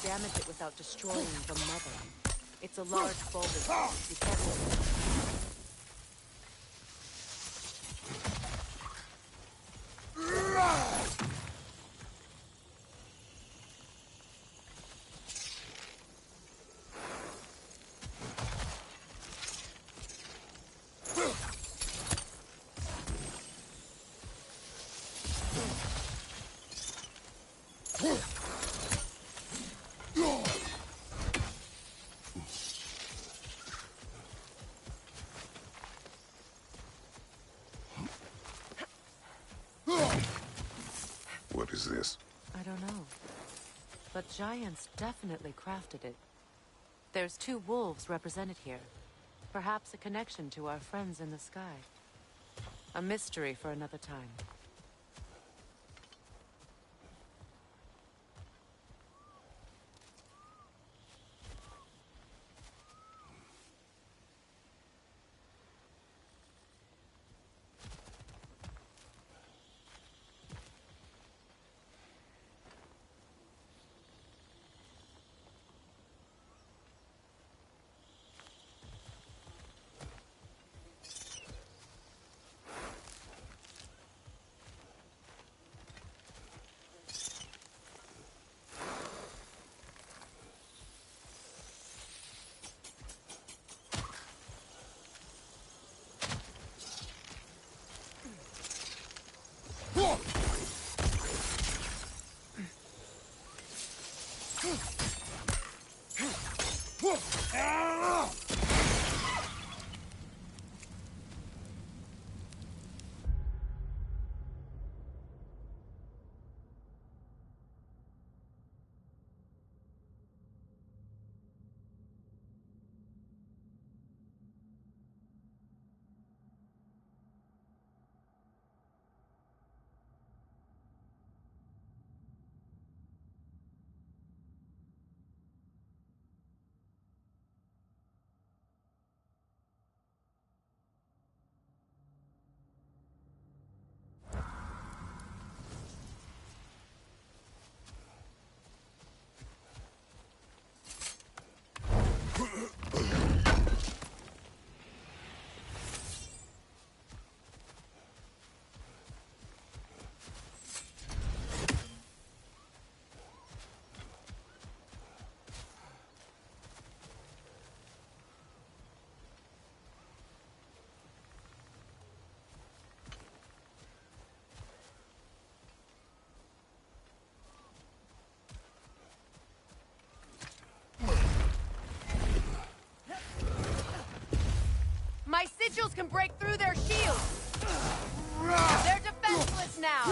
damage it without destroying the mother. It's a large boulder. You can't move it. What is this? I don't know. But giants definitely crafted it. There's 2 wolves represented here. Perhaps a connection to our friends in the sky. A mystery for another time. My sigils can break through their shields! They're defenseless now!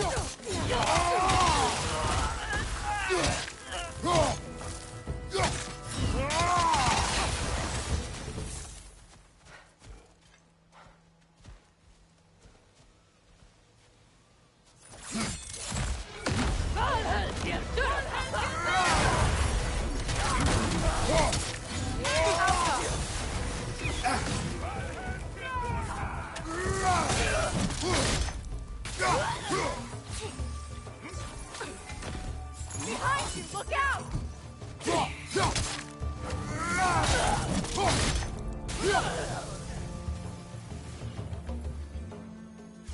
Behind you! Look out!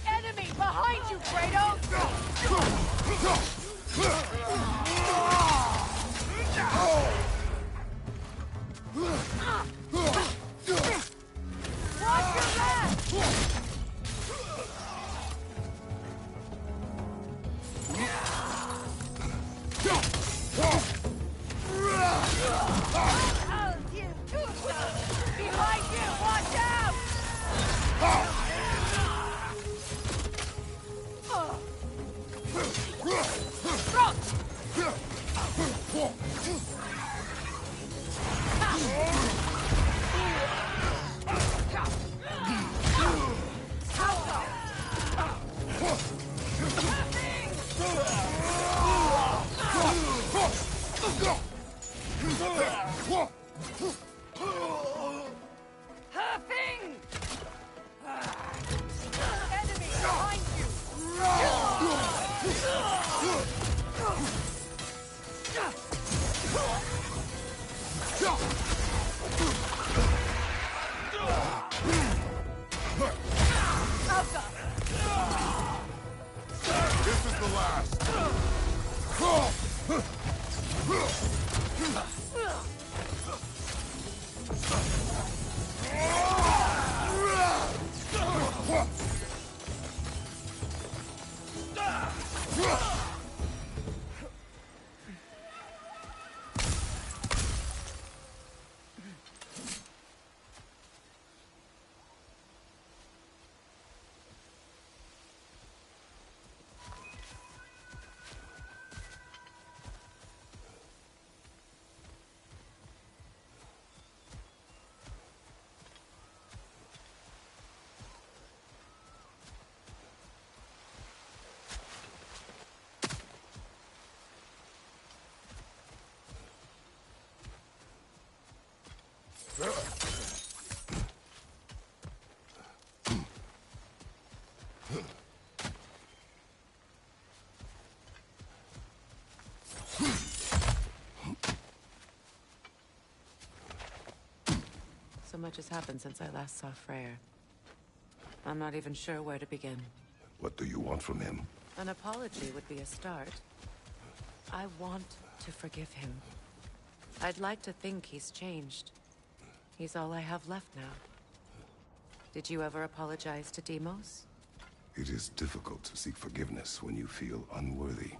Enemy behind you, Kratos! Watch your left! Behind you, watch This is the last. So much has happened since I last saw Freyr. I'm not even sure where to begin. What do you want from him? An apology would be a start. I want to forgive him. I'd like to think he's changed. He's all I have left now. Did you ever apologize to Deimos? It is difficult to seek forgiveness when you feel unworthy.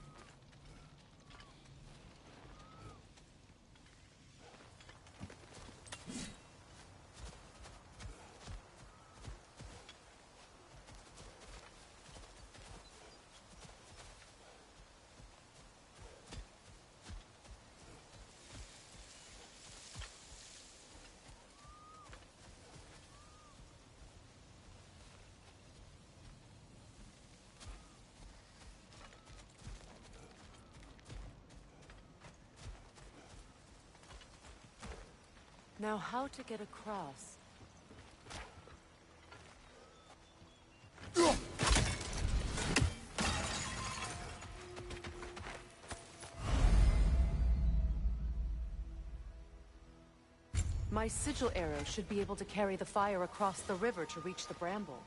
Now, how to get across? My sigil arrow should be able to carry the fire across the river to reach the bramble.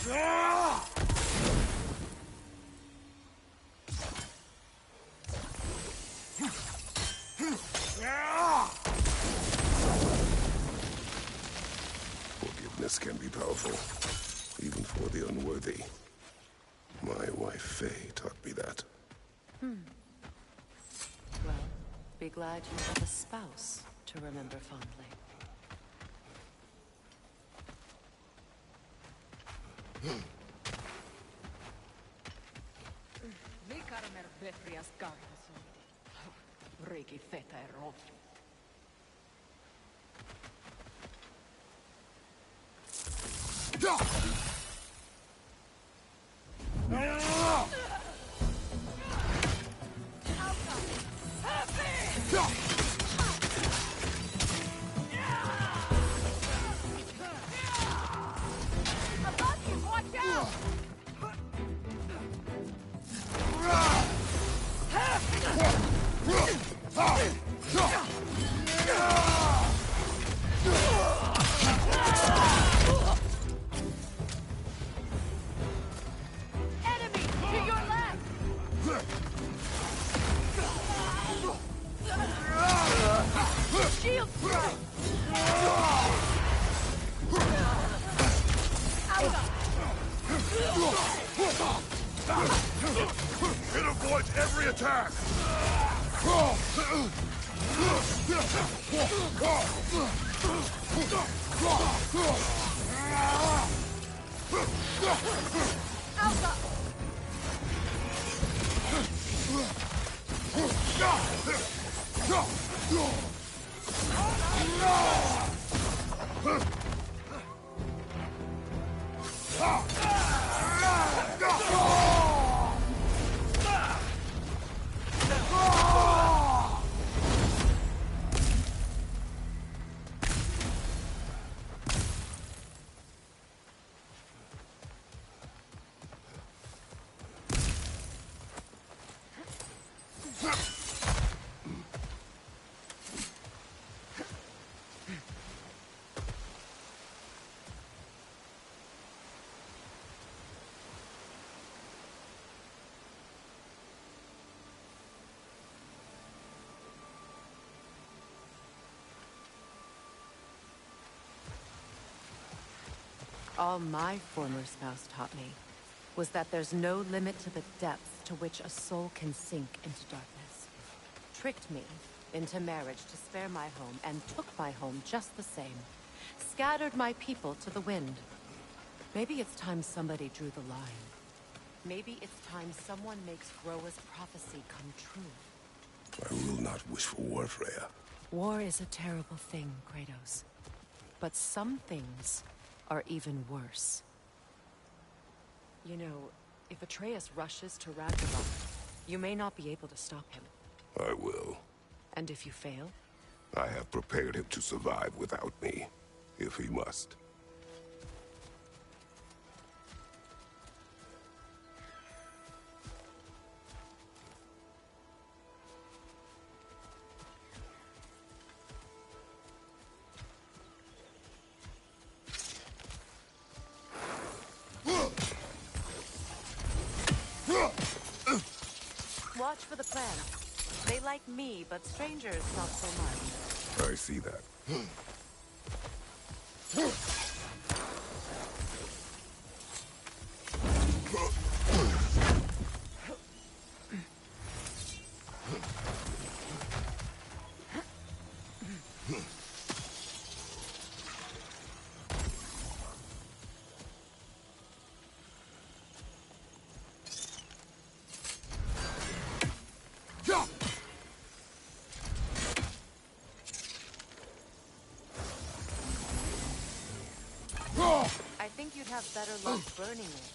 Forgiveness can be powerful, even for the unworthy. My wife Faye taught me that. Well, be glad you have a spouse to remember fondly. It avoids every attack! All my former spouse taught me was that there's no limit to the depth to which a soul can sink into darkness. Tricked me into marriage to spare my home, and took my home just the same. Scattered my people to the wind. Maybe it's time somebody drew the line. Maybe it's time someone makes Groa's prophecy come true. I will not wish for war, Freya. War is a terrible thing, Kratos. But some things are even worse. You know, if Atreus rushes to Ragnarok, you may not be able to stop him. I will. And if you fail? I have prepared him to survive without me, if he must. Watch for the plants. They like me, but strangers not so much. I see that. I think you'd have better luck burning it.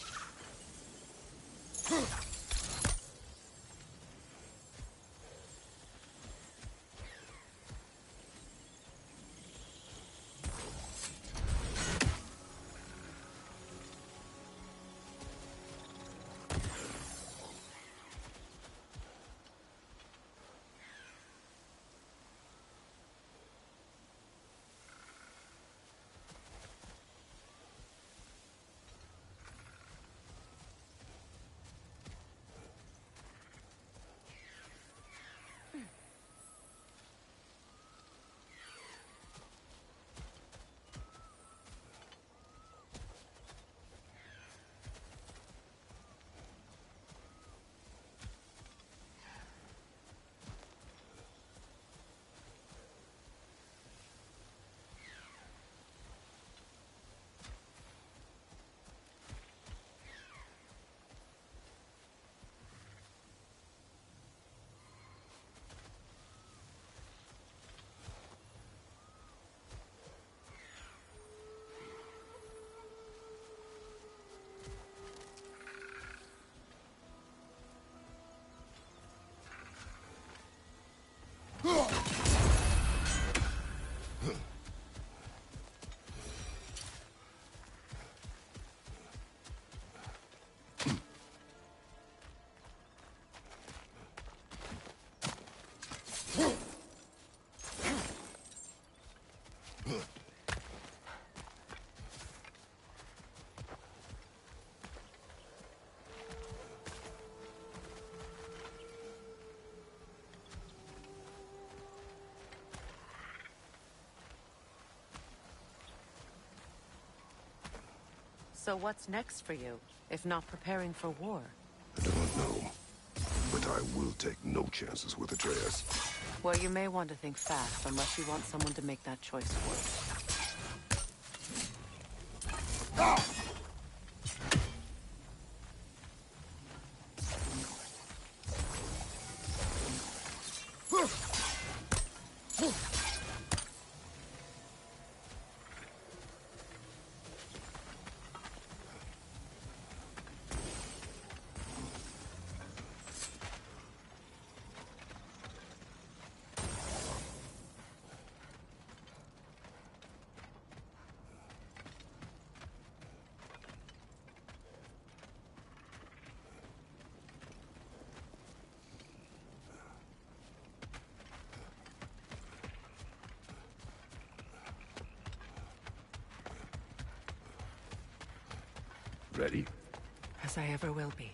So what's next for you, if not preparing for war? I don't know. But I will take no chances with Atreus. Well, you may want to think fast, unless you want someone to make that choice for you. Ready? As I ever will be.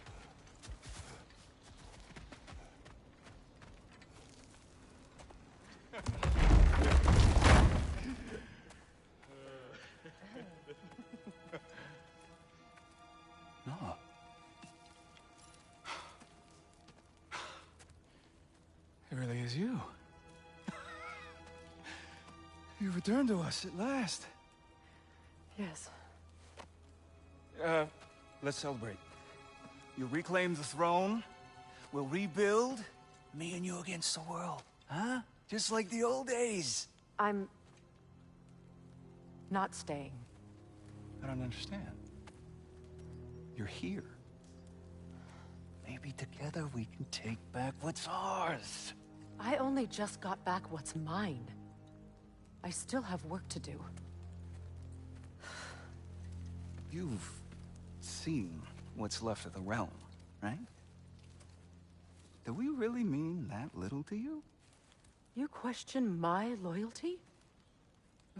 No. It really is you. You returned to us at last. Yes. Let's celebrate. You reclaim the throne. We'll rebuild. Me and you against the world. Huh? Just like the old days. I'm... not staying. I don't understand. You're here. Maybe together we can take back what's ours. I only just got back what's mine. I still have work to do. You've seen what's left of the realm, right? Do we really mean that little to you? You question my loyalty?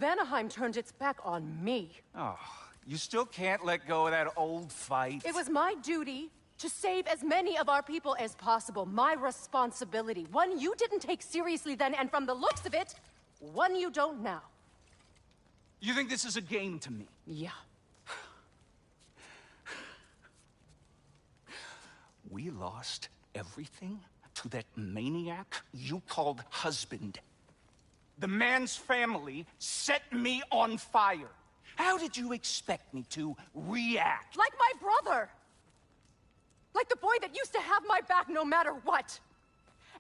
Vanaheim turned its back on me. Oh, you still can't let go of that old fight. It was my duty to save as many of our people as possible. My responsibility. One you didn't take seriously then, and from the looks of it, one you don't now. You think this is a game to me? Yeah. We lost everything to that maniac you called husband. The man's family set me on fire. How did you expect me to react? Like my brother! Like the boy that used to have my back no matter what!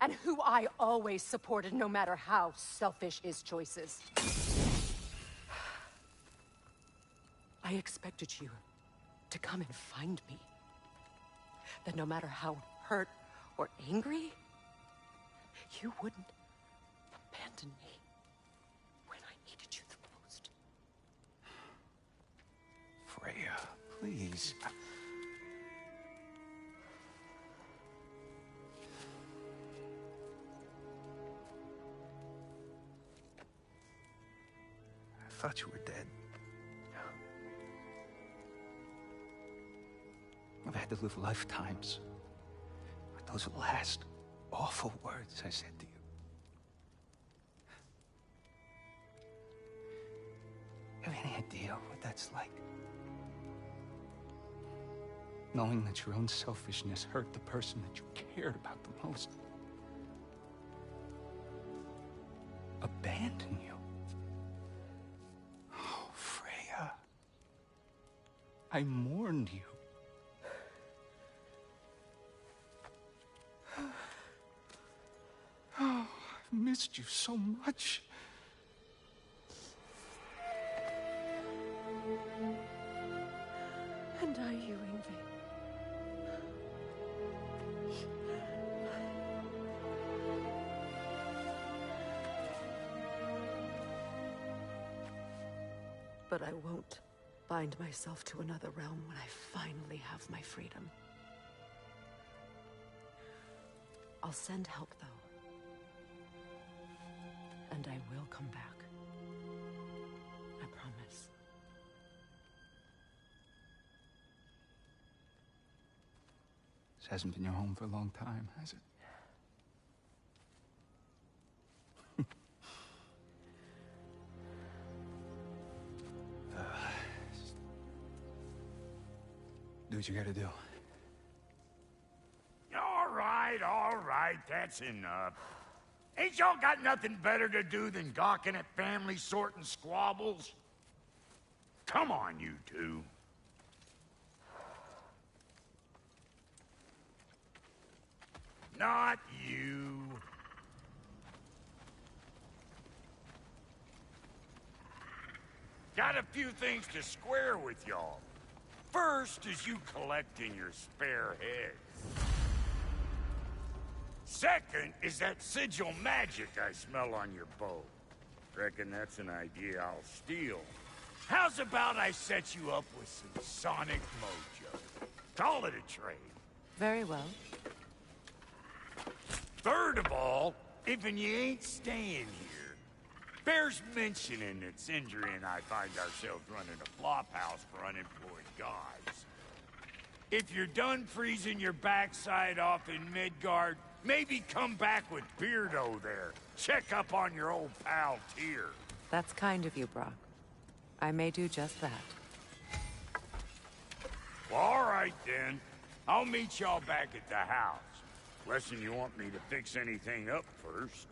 And who I always supported no matter how selfish his choices. I expected you to come and find me. That no matter how hurt or angry, you wouldn't abandon me when I needed you the most. Freya, please. I thought you were dead. I've had to live lifetimes with those last awful words I said to you. You have any idea what that's like? Knowing that your own selfishness hurt the person that you cared about the most. Abandon you. Oh, Freya. I mourned you. Oh, I've missed you so much. And I you, Ingvi. But I won't bind myself to another realm when I finally have my freedom. I'll send help, though. And I will come back. I promise. This hasn't been your home for a long time, has it? Do what you gotta do. All right, that's enough. Ain't y'all got nothing better to do than gawking at family sorting squabbles? Come on, you two. Not you. Got a few things to square with y'all. First is you collecting your spare heads. Second is that sigil magic I smell on your bow. Reckon that's an idea I'll steal. How's about I set you up with some sonic mojo? Call it a trade. Very well. Third of all, if you ain't staying here, bears mentioning that Sindri and I find ourselves running a flop house for unemployed guys. If you're done freezing your backside off in Midgard, maybe come back with Beardo there. Check up on your old pal Tyr. That's kind of you, Brock. I may do just that. Well, all right then. I'll meet y'all back at the house. Unless you want me to fix anything up first.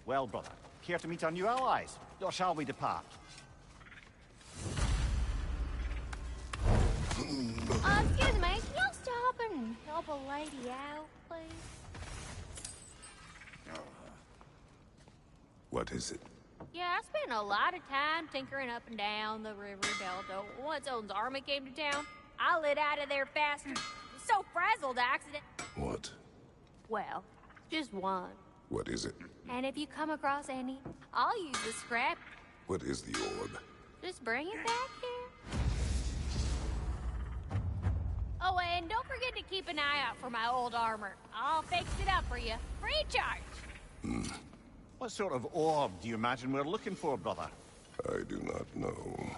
Well, brother, care to meet our new allies? Or shall we depart? Excuse me, can y'all stop and help a lady out, please? What is it? Yeah, I spent a lot of time tinkering up and down the river delta. Once Odin's army came to town, I lit out of there faster. So frazzled, I accident. What? Well, just one. What is it? And if you come across any, I'll use the scrap. What is the orb? Just bring it back here. Oh, and don't forget to keep an eye out for my old armor. I'll fix it up for you. Free charge. What sort of orb do you imagine we're looking for, brother? I do not know.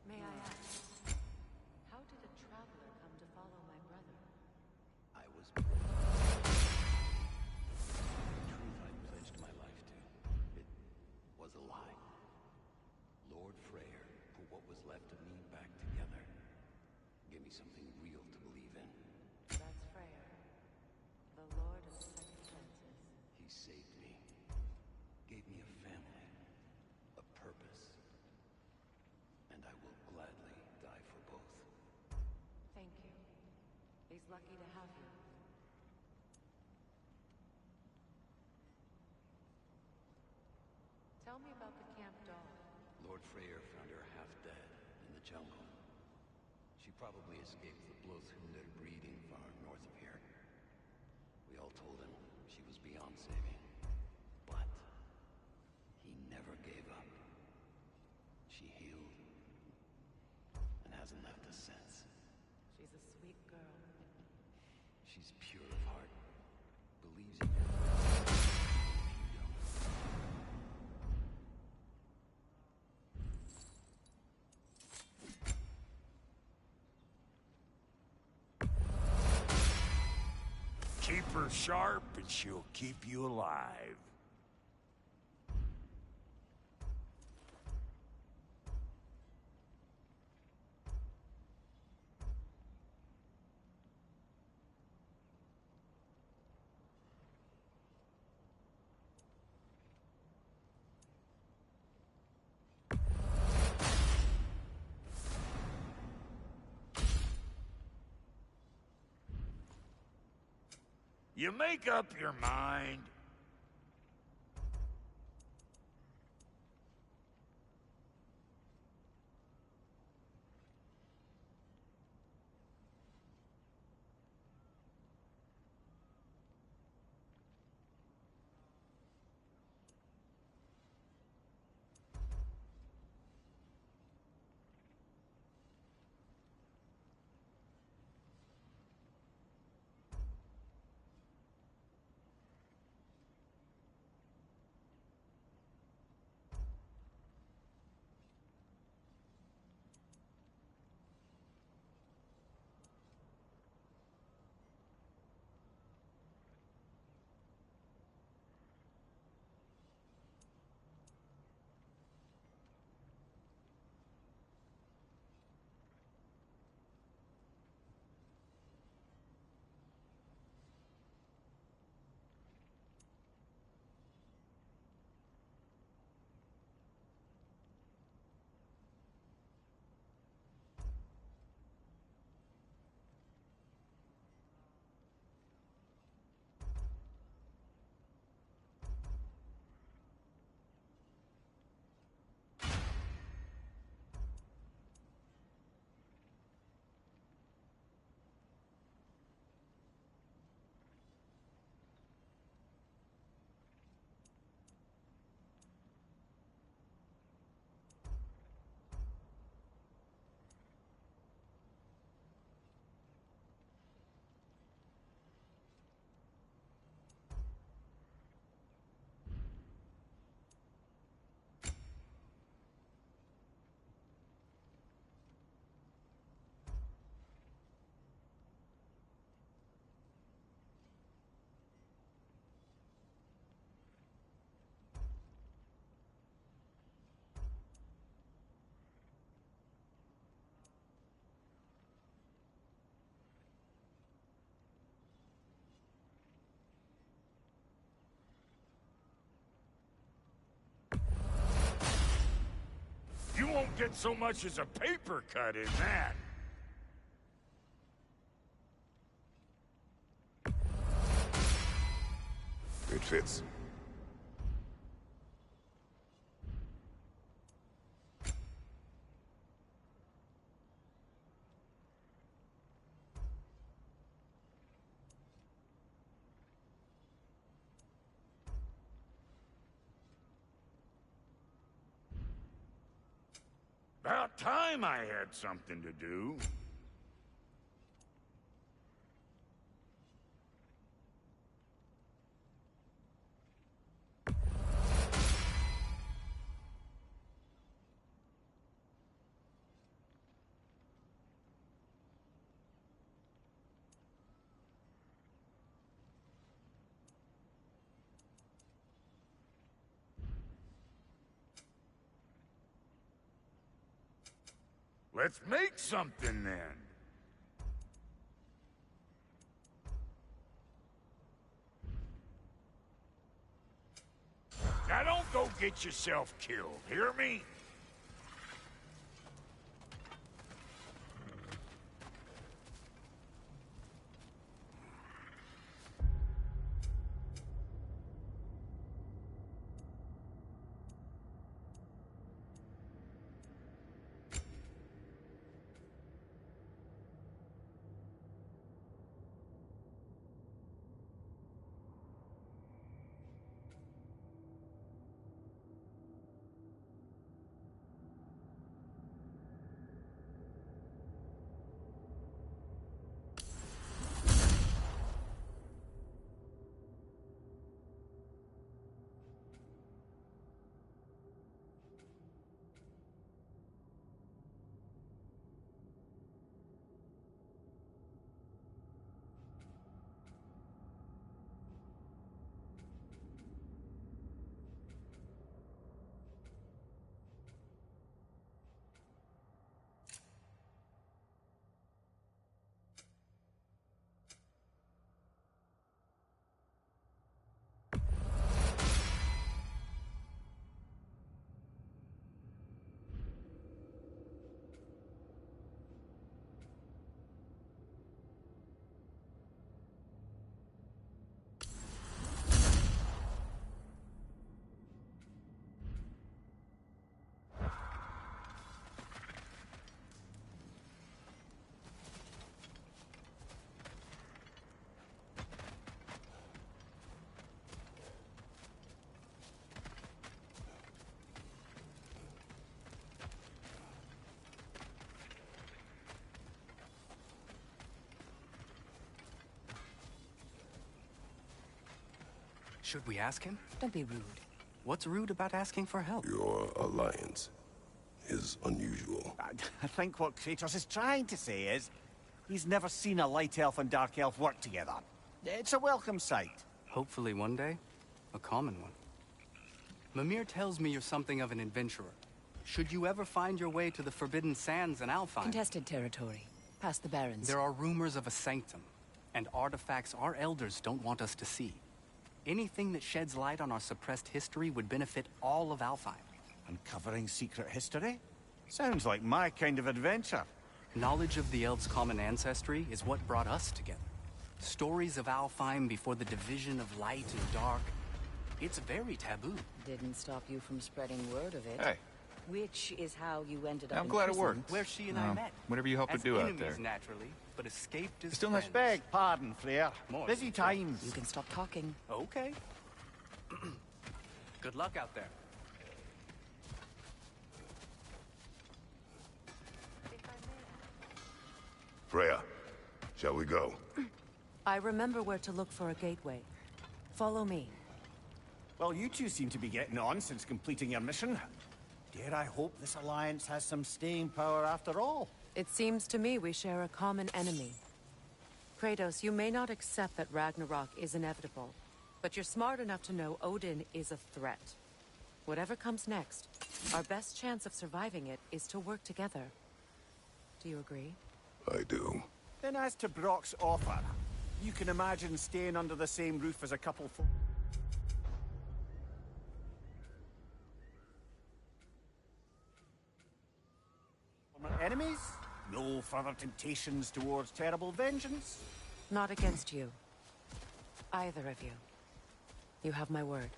May I ask, how did a traveler come to follow my brother? I was... The truth I pledged my life to. It was a lie. Lord Freyr put what was left of me back together. Gave me something real to believe in. That's Freyr, the Lord of Second Chances. He saved me. Gave me a family. A purpose. And I will gladly die for both. Thank you. He's lucky to have you. Tell me about the camp dog. Lord Freyr found her half dead in the jungle. She probably escaped the Blothhunder breeding farm north of here. We all told him she was beyond saving. But he never gave up. She healed and hasn't left us since. She's a sweet girl. She's pure of heart. Believes in you. You don't. Keep her sharp and she'll keep you alive. You make up your mind. get so much as a paper cut in that. It fits. About time I had something to do. Let's make something then. Now don't go get yourself killed, hear me? Should we ask him? Don't be rude. What's rude about asking for help? Your alliance is unusual. I think what Kratos is trying to say is, he's never seen a light elf and dark elf work together. It's a welcome sight. Hopefully one day, a common one. Mimir tells me you're something of an adventurer. Should you ever find your way to the Forbidden Sands in Alfheim... Contested territory. Past the Barrens. There are rumors of a sanctum, and artifacts our elders don't want us to see. Anything that sheds light on our suppressed history would benefit all of Alfheim. Uncovering secret history? Sounds like my kind of adventure. Knowledge of the elves' common ancestry is what brought us together. Stories of Alfheim before the division of light and dark. It's very taboo. Didn't stop you from spreading word of it. Hey. Which is how you ended up I'm in glad it prison. worked. Where she and I met. Whatever you helped to As do out enemies, there. naturally, but escaped as Still not friends. Beg pardon, Freya. More Busy than times. You can stop talking. Okay. Good luck out there. Freya, shall we go? I remember where to look for a gateway. Follow me. Well, you two seem to be getting on since completing your mission. Dare I hope this alliance has some staying power after all? It seems to me we share a common enemy. Kratos, you may not accept that Ragnarok is inevitable, but you're smart enough to know Odin is a threat. Whatever comes next, our best chance of surviving it is to work together. Do you agree? I do. Then as to Brock's offer, you can imagine staying under the same roof as a couple Enemies? No further temptations towards terrible vengeance? Not against you. Either of you. You have my word.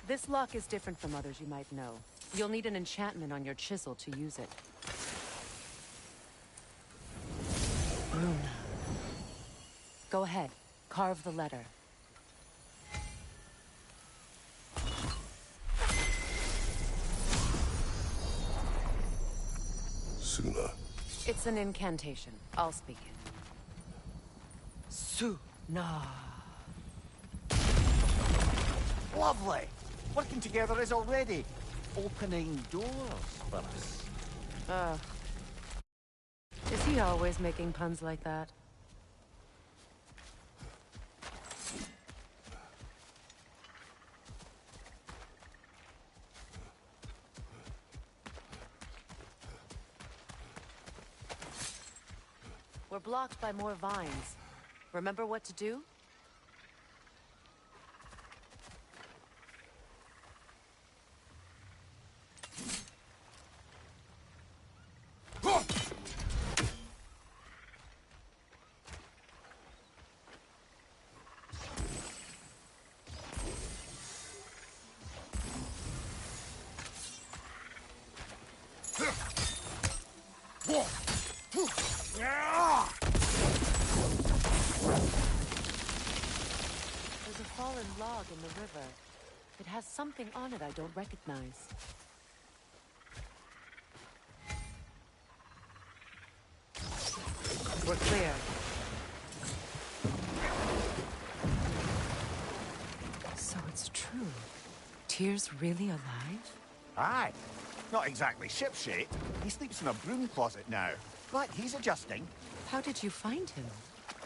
This lock is different from others you might know. You'll need an enchantment on your chisel to use it. Rune. Go ahead. Carve the letter. Suna. It's an incantation. I'll speak it. Suna. Lovely! Working together is already opening doors for us. Ugh. Is he always making puns like that? We're blocked by more vines. Remember what to do? There's a fallen log in the river. It has something on it I don't recognize. We're clear. So it's true. Tyr's really alive? Aye. Not exactly shipshape. He sleeps in a broom closet now. But he's adjusting. How did you find him?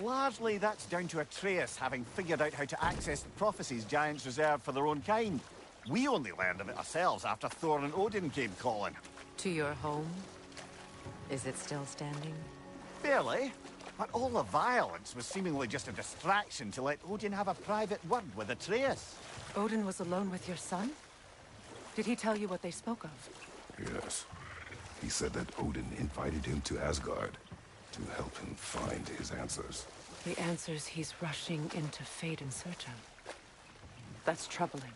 Largely, that's down to Atreus having figured out how to access the prophecies giants reserve for their own kind. We only learned of it ourselves after Thor and Odin came calling. To your home? Is it still standing? Barely. But all the violence was seemingly just a distraction to let Odin have a private word with Atreus. Odin was alone with your son? Did he tell you what they spoke of? Yes. He said that Odin invited him to Asgard to help him find his answers. The answers he's rushing into fate in search of. That's troubling.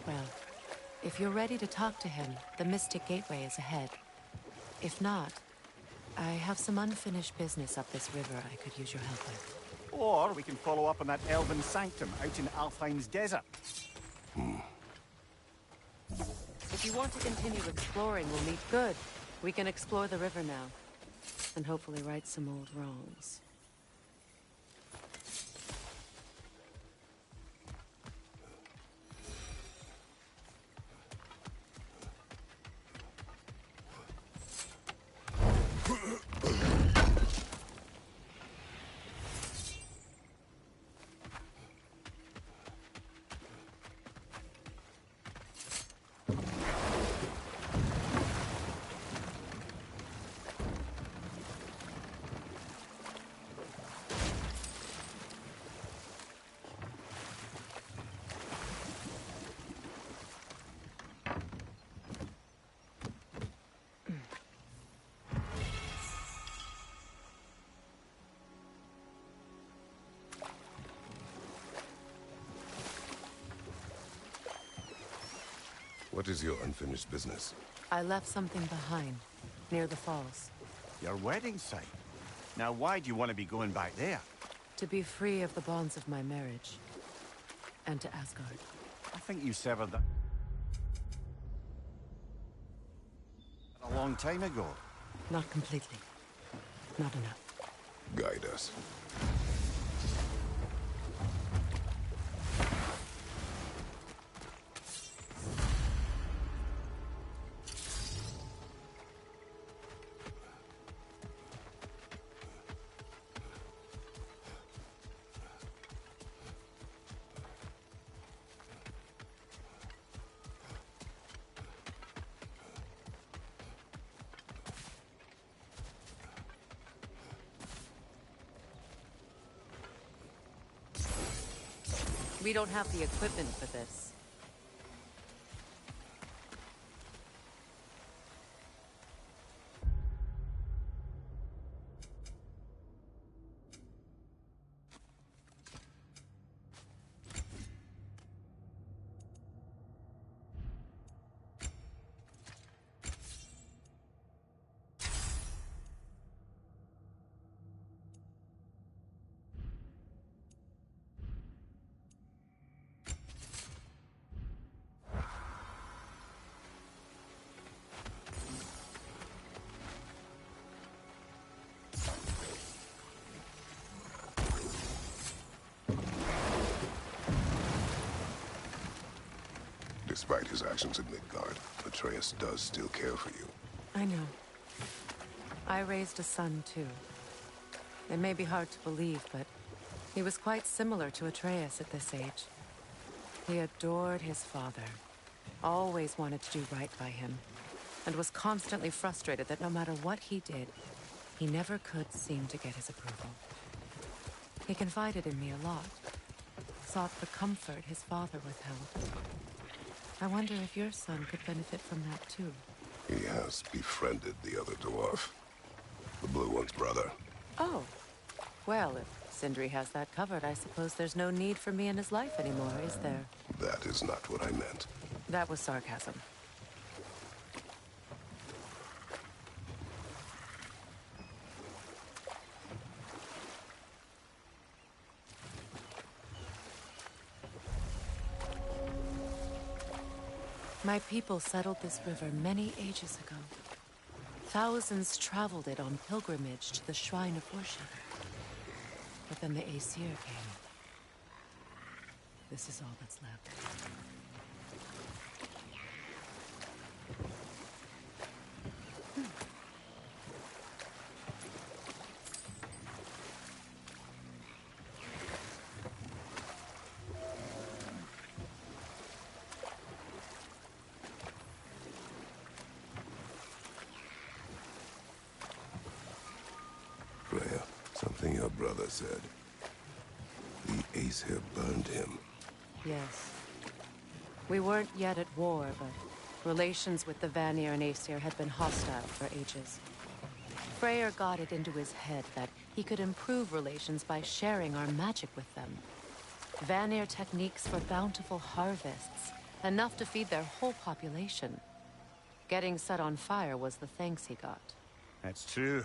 Well, if you're ready to talk to him, the Mystic Gateway is ahead. If not, I have some unfinished business up this river I could use your help with. Or we can follow up on that elven sanctum out in Alfheim's desert. If you want to continue exploring, we'll meet good. We can explore the river now, and hopefully right some old wrongs. What is your unfinished business? I left something behind, near the falls. Your wedding site. Now why do you want to be going back there? To be free of the bonds of my marriage. And to Asgard. I think you severed that a long time ago. Not completely. Not enough. Guide us. We don't have the equipment for this. Despite his actions in Midgard, Atreus does still care for you. I know. I raised a son, too. It may be hard to believe, but he was quite similar to Atreus at this age. He adored his father, always wanted to do right by him, and was constantly frustrated that no matter what he did, he never could seem to get his approval. He confided in me a lot, sought the comfort his father withheld. I wonder if your son could benefit from that, too. He has befriended the other dwarf. The Blue One's brother. Oh. Well, if Sindri has that covered, I suppose there's no need for me in his life anymore, is there? That is not what I meant. That was sarcasm. My people settled this river many ages ago. Thousands traveled it on pilgrimage to the shrine of worship. But then the Aesir came. This is all that's left. Freya, something your brother said. The Aesir burned him. Yes. We weren't yet at war, but relations with the Vanir and Aesir had been hostile for ages. Freyr got it into his head that he could improve relations by sharing our magic with them. Vanir techniques for bountiful harvests, enough to feed their whole population. Getting set on fire was the thanks he got. It's true.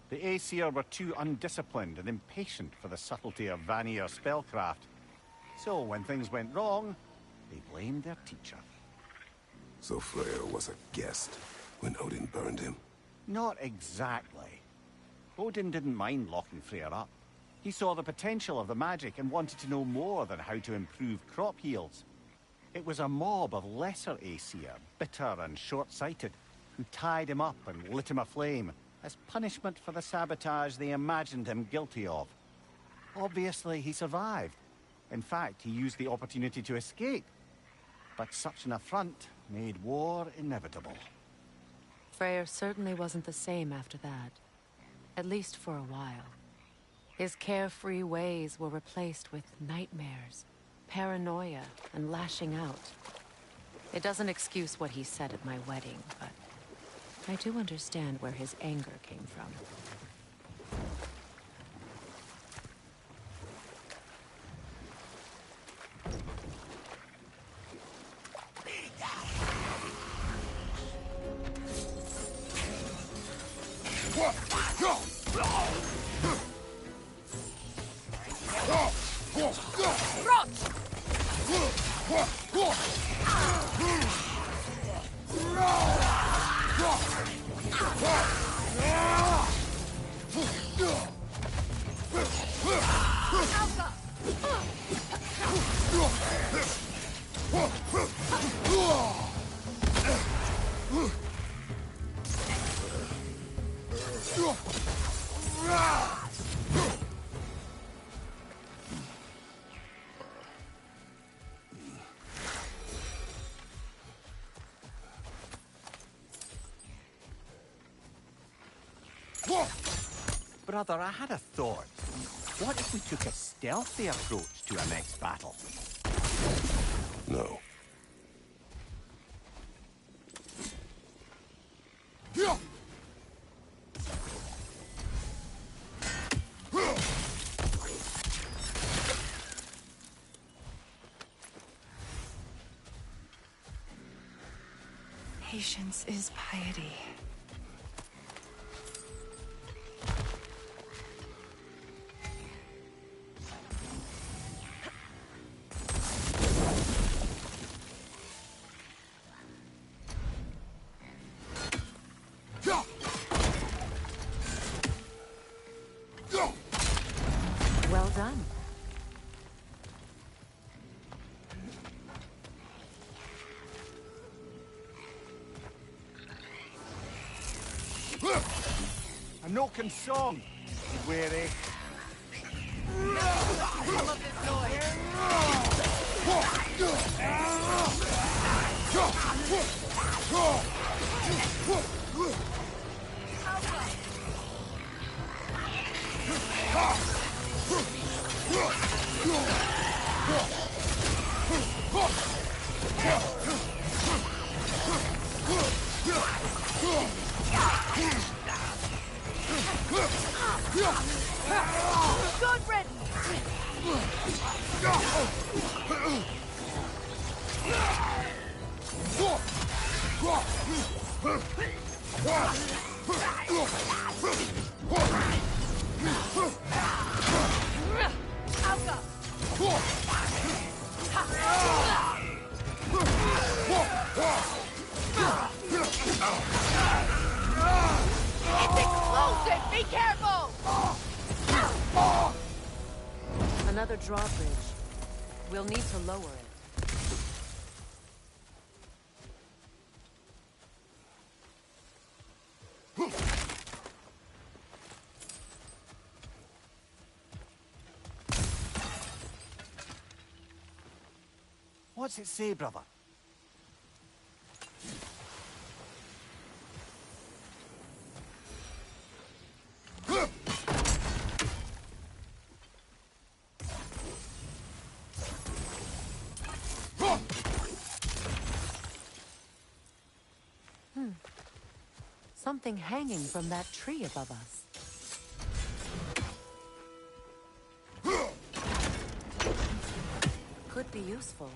The Aesir were too undisciplined and impatient for the subtlety of Vanir spellcraft. So when things went wrong, they blamed their teacher. So Freyr was a guest when Odin burned him? Not exactly. Odin didn't mind locking Freyr up. He saw the potential of the magic and wanted to know more than how to improve crop yields. It was a mob of lesser Aesir, bitter and short-sighted, who tied him up and lit him aflame as punishment for the sabotage they imagined him guilty of. Obviously, he survived. In fact, he used the opportunity to escape. But such an affront made war inevitable. Freyr certainly wasn't the same after that. At least for a while. His carefree ways were replaced with nightmares, paranoia, and lashing out. It doesn't excuse what he said at my wedding, but I do understand where his anger came from. Brother, I had a thought. What if we took a stealthy approach to our next battle? No. Patience is piety. Well done. A Noken song. Be wary. Good riddance! It's explosive! Be careful! Another drawbridge. We'll need to lower it. What's it say, brother? Something hanging from that tree above us. Could be useful.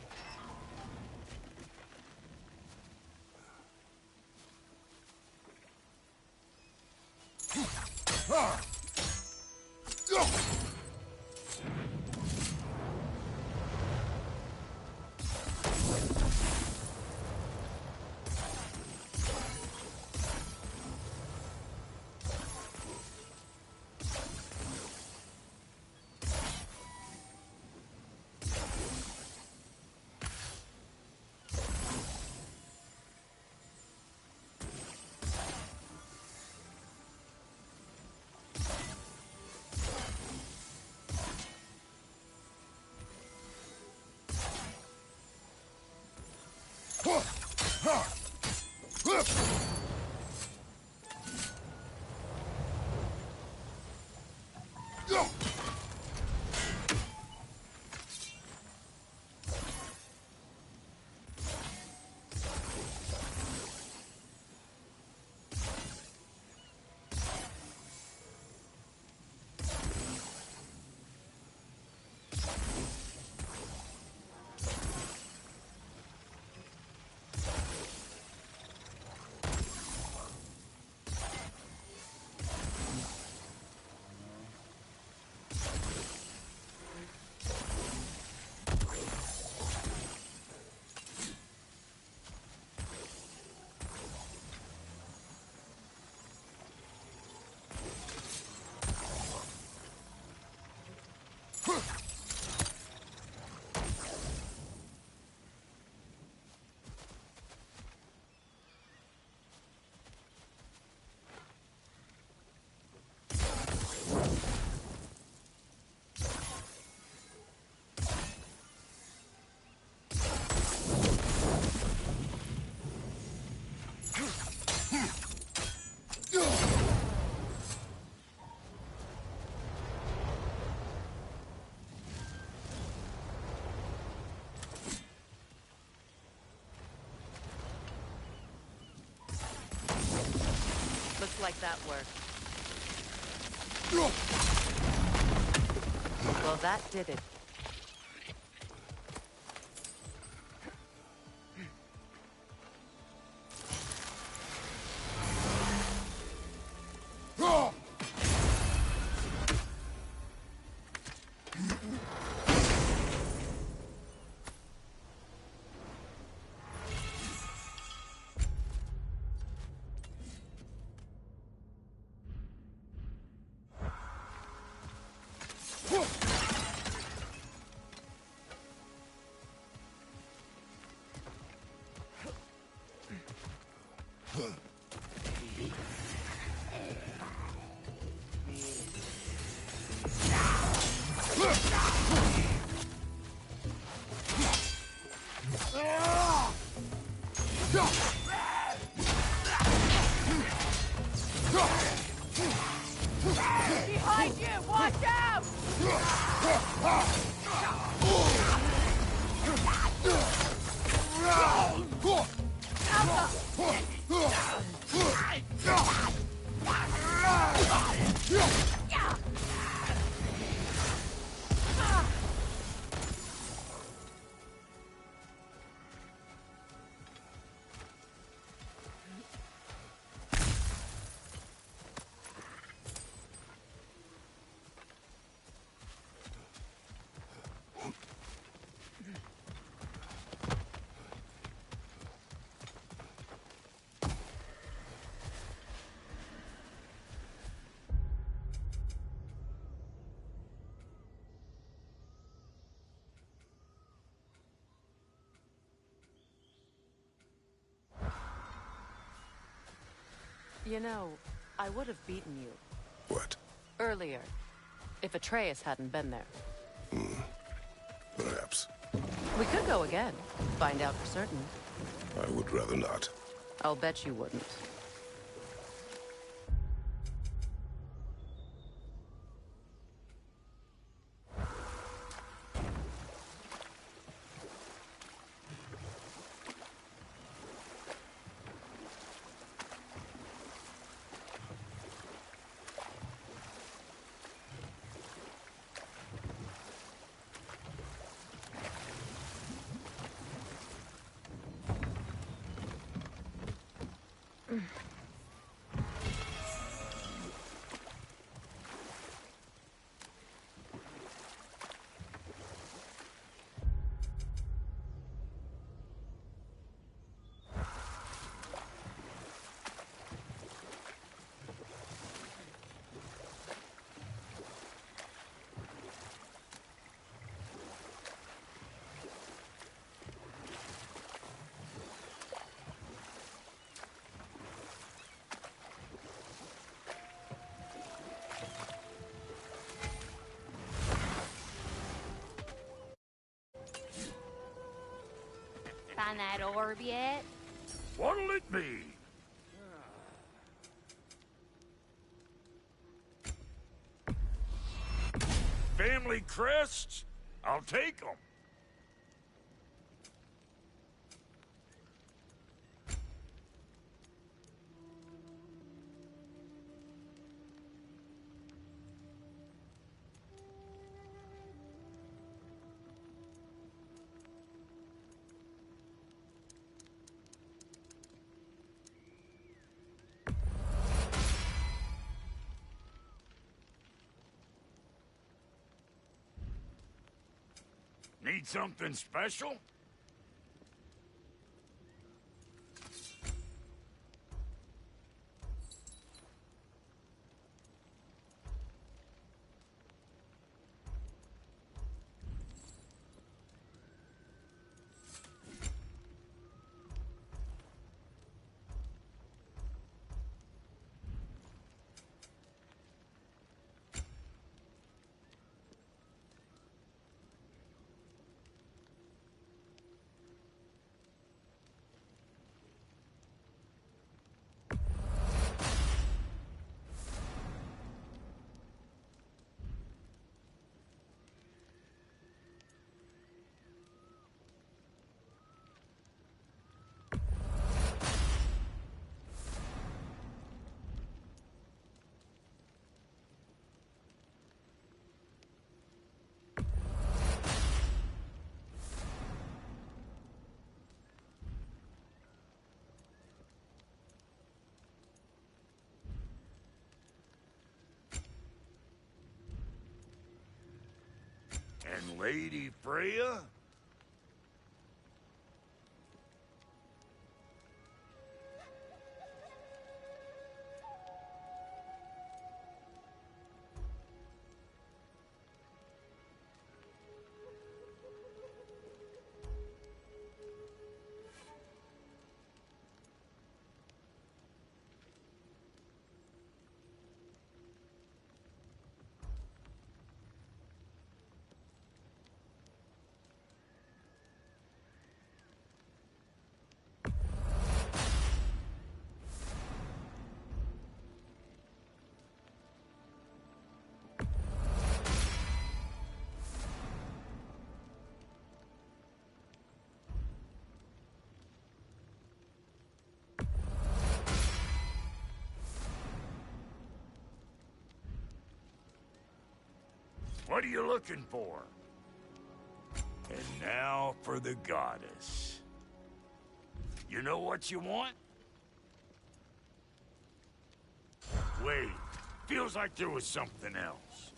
Looks like that worked. Well, that did it. Behind you! Watch out! You know, I would have beaten you What? earlier, if Atreus hadn't been there. Perhaps. We could go again, find out for certain. I would rather not. I'll bet you wouldn't. Find that orb yet? What'll it be? Family crests? I'll take them. Need something special? And Lady Freya? What are you looking for? And now for the goddess. You know what you want? Wait, feels like there was something else.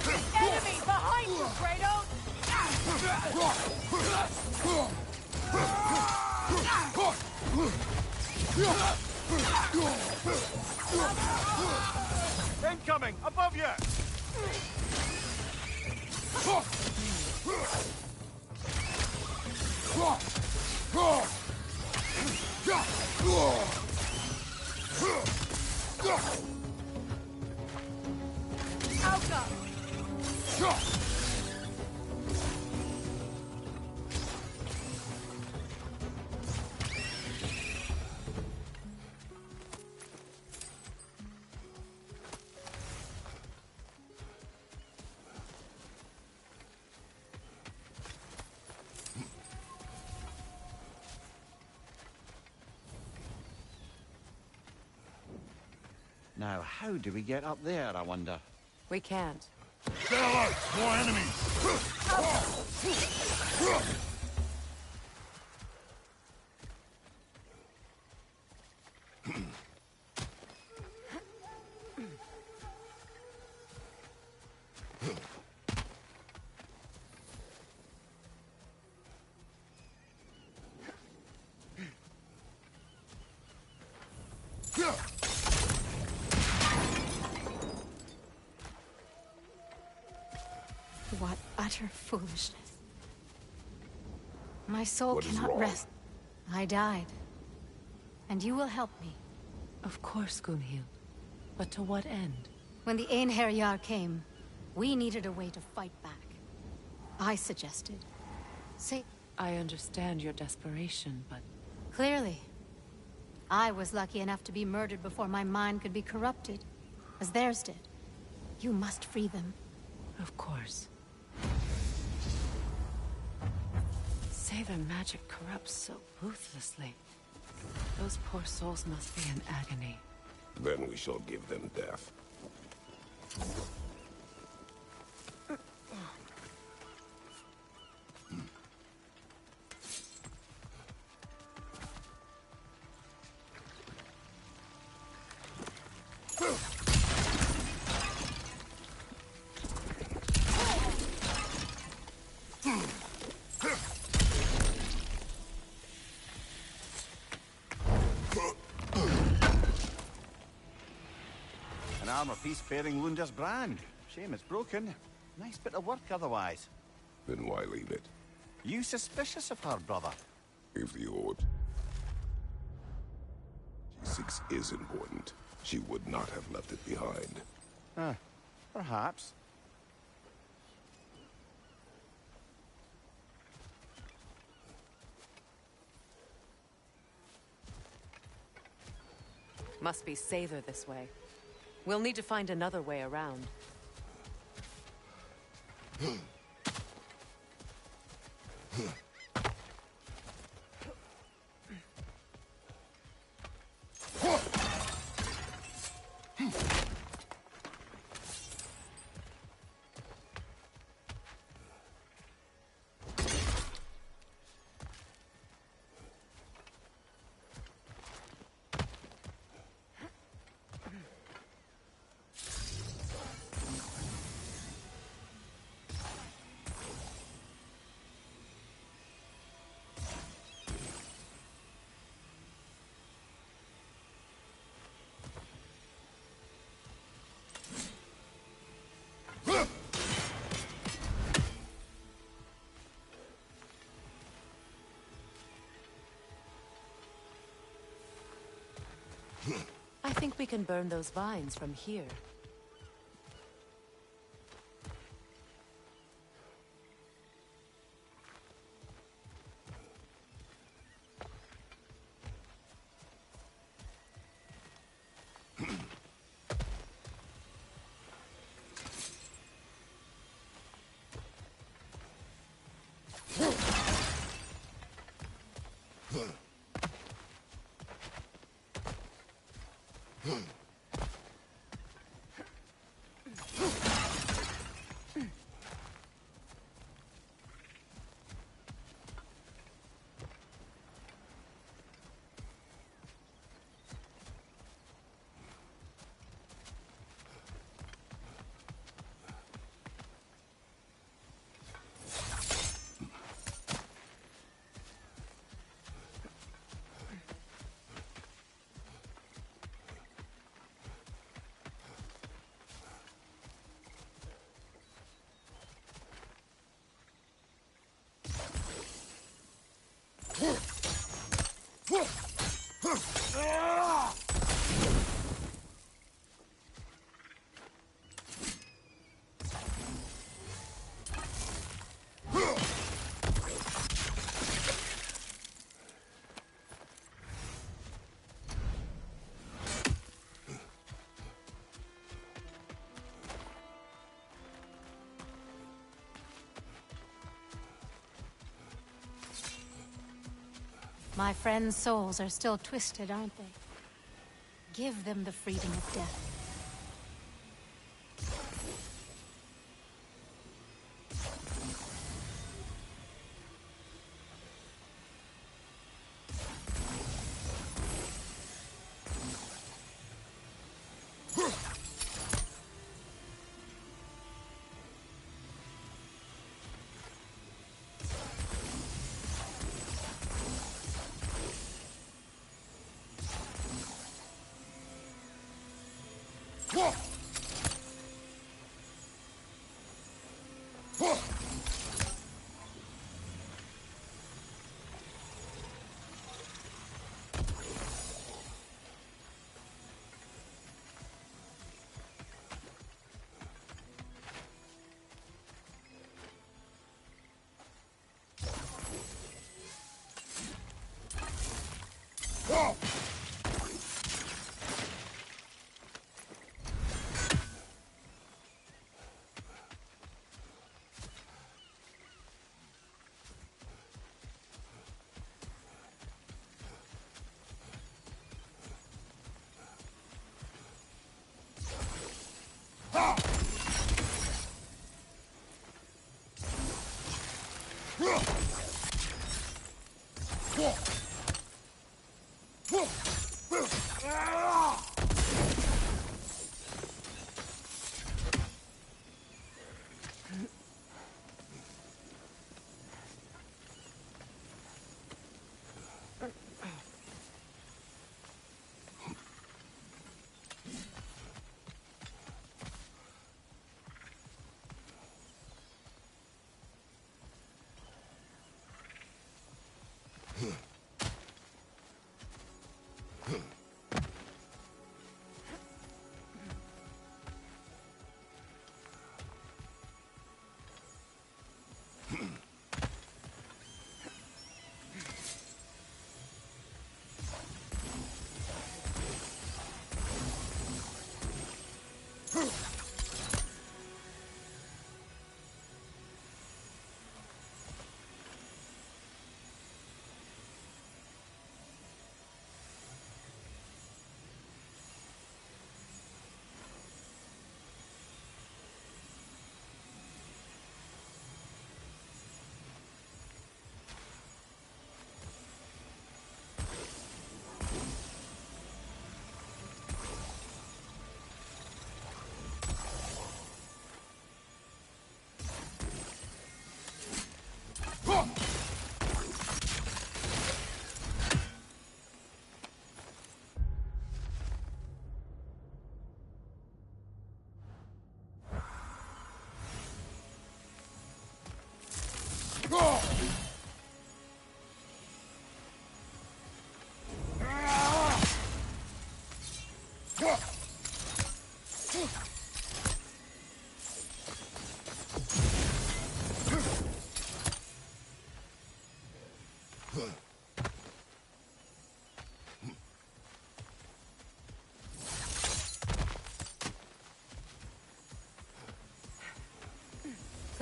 Enemy behind you, Kratos! Incoming! Above you! Now, how do we get up there, I wonder? We can't. Stay alert! More enemies! What utter foolishness. My soul What is cannot wrong? rest. I died. And you will help me. Of course, Gunhild. But to what end? When the Einherjar came, we needed a way to fight back. I suggested. Say, I understand your desperation, but... clearly. I was lucky enough to be murdered before my mind could be corrupted, as theirs did. You must free them. Of course. Say their magic corrupts so ruthlessly. Those poor souls must be in agony. Then we shall give them death. An armor piece bearing Lunda's brand. Shame it's broken. Nice bit of work otherwise. Then why leave it? You suspicious of her, brother? If the Ord. G6 is important. She would not have left it behind. Perhaps. Must be safer this way. We'll need to find another way around. I think we can burn those vines from here. My friends' souls are still twisted, aren't they? Give them the freedom of death.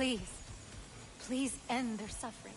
Please. Please end their suffering.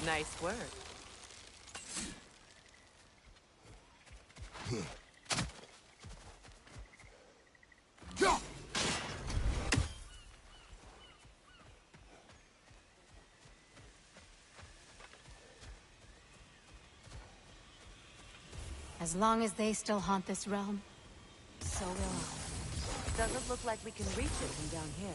Nice work. As long as they still haunt this realm, so will I. Doesn't look like we can reach it from down here.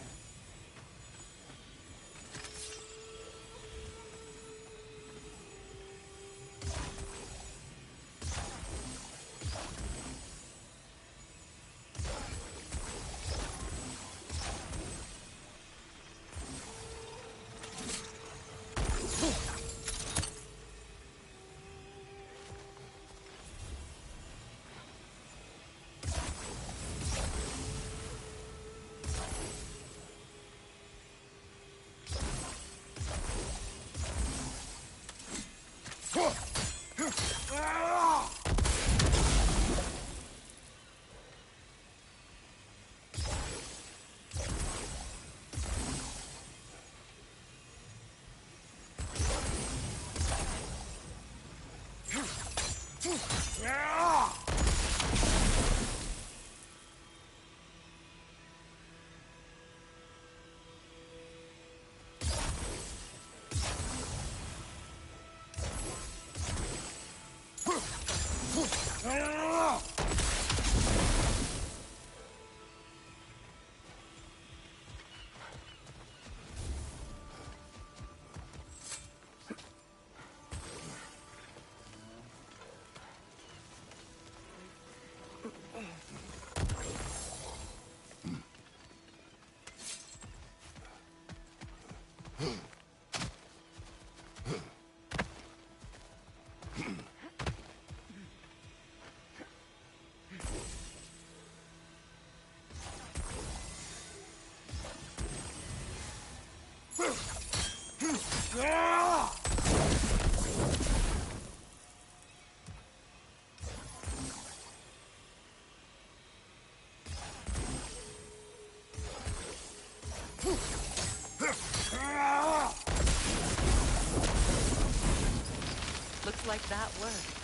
Looks like that worked.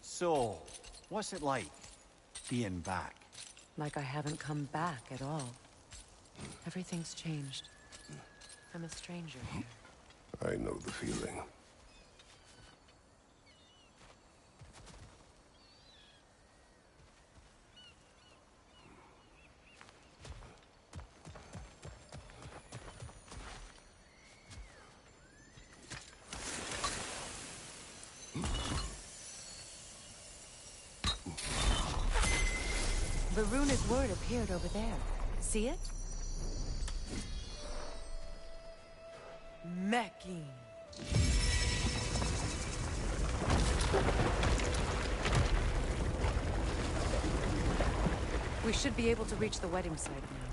So, what's it like, being back? Like I haven't come back at all. Everything's changed. I'm a stranger here. I know the feeling. The runic word appeared over there. See it? Mecking. We should be able to reach the wedding site now.